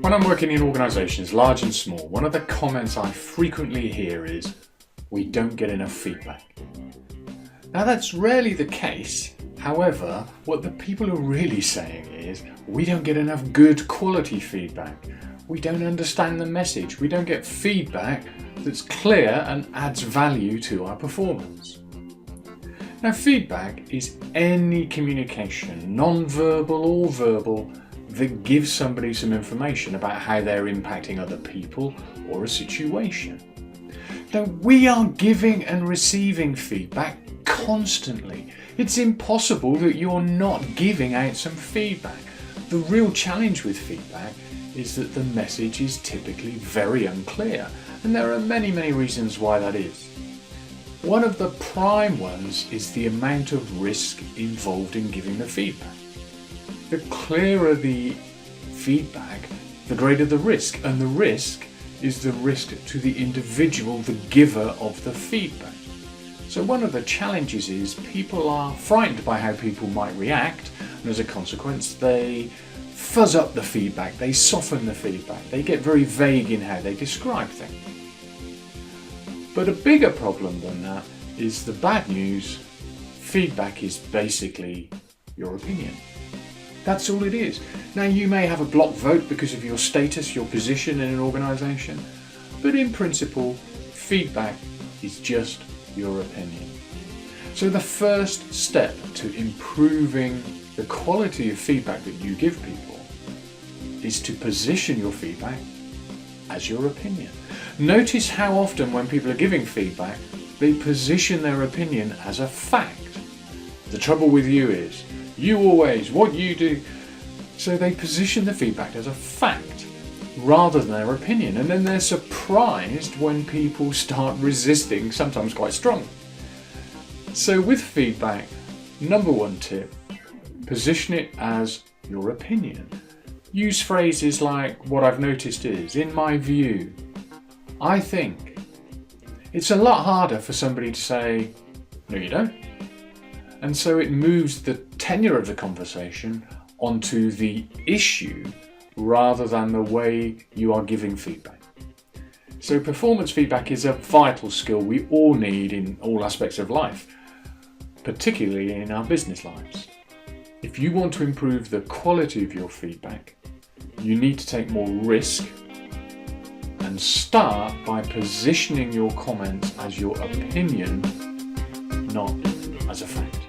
When I'm working in organisations, large and small, one of the comments I frequently hear is, "We don't get enough feedback." Now that's rarely the case. However, what the people are really saying is, we don't get enough good quality feedback. We don't understand the message. We don't get feedback that's clear and adds value to our performance. Now feedback is any communication, non-verbal or verbal, that gives somebody some information about how they're impacting other people or a situation. Now we are giving and receiving feedback constantly. It's impossible that you're not giving out some feedback. The real challenge with feedback is that the message is typically very unclear, and there are many reasons why that is. One of the prime ones is the amount of risk involved in giving the feedback. The clearer the feedback, the greater the risk, and the risk is the risk to the individual, the giver of the feedback. So one of the challenges is people are frightened by how people might react, and as a consequence they fuzz up the feedback, they soften the feedback, they get very vague in how they describe things. But a bigger problem than that is the bad news. Feedback is basically your opinion. That's all it is. Now you may have a block vote because of your status, your position in an organisation, but in principle, feedback is just your opinion. So the first step to improving the quality of feedback that you give people is to position your feedback as your opinion. Notice how often when people are giving feedback, they position their opinion as a fact. The trouble with you is, you always, what you do. So they position the feedback as a fact rather than their opinion, and then they're surprised when people start resisting, sometimes quite strong. So with feedback, number one tip, position it as your opinion. Use phrases like, "What I've noticed is," "in my view," "I think." It's a lot harder for somebody to say, "No you don't." And so it moves the tenure of the conversation onto the issue rather than the way you are giving feedback. So performance feedback is a vital skill we all need in all aspects of life, particularly in our business lives. If you want to improve the quality of your feedback, you need to take more risk and start by positioning your comments as your opinion, not as a fact.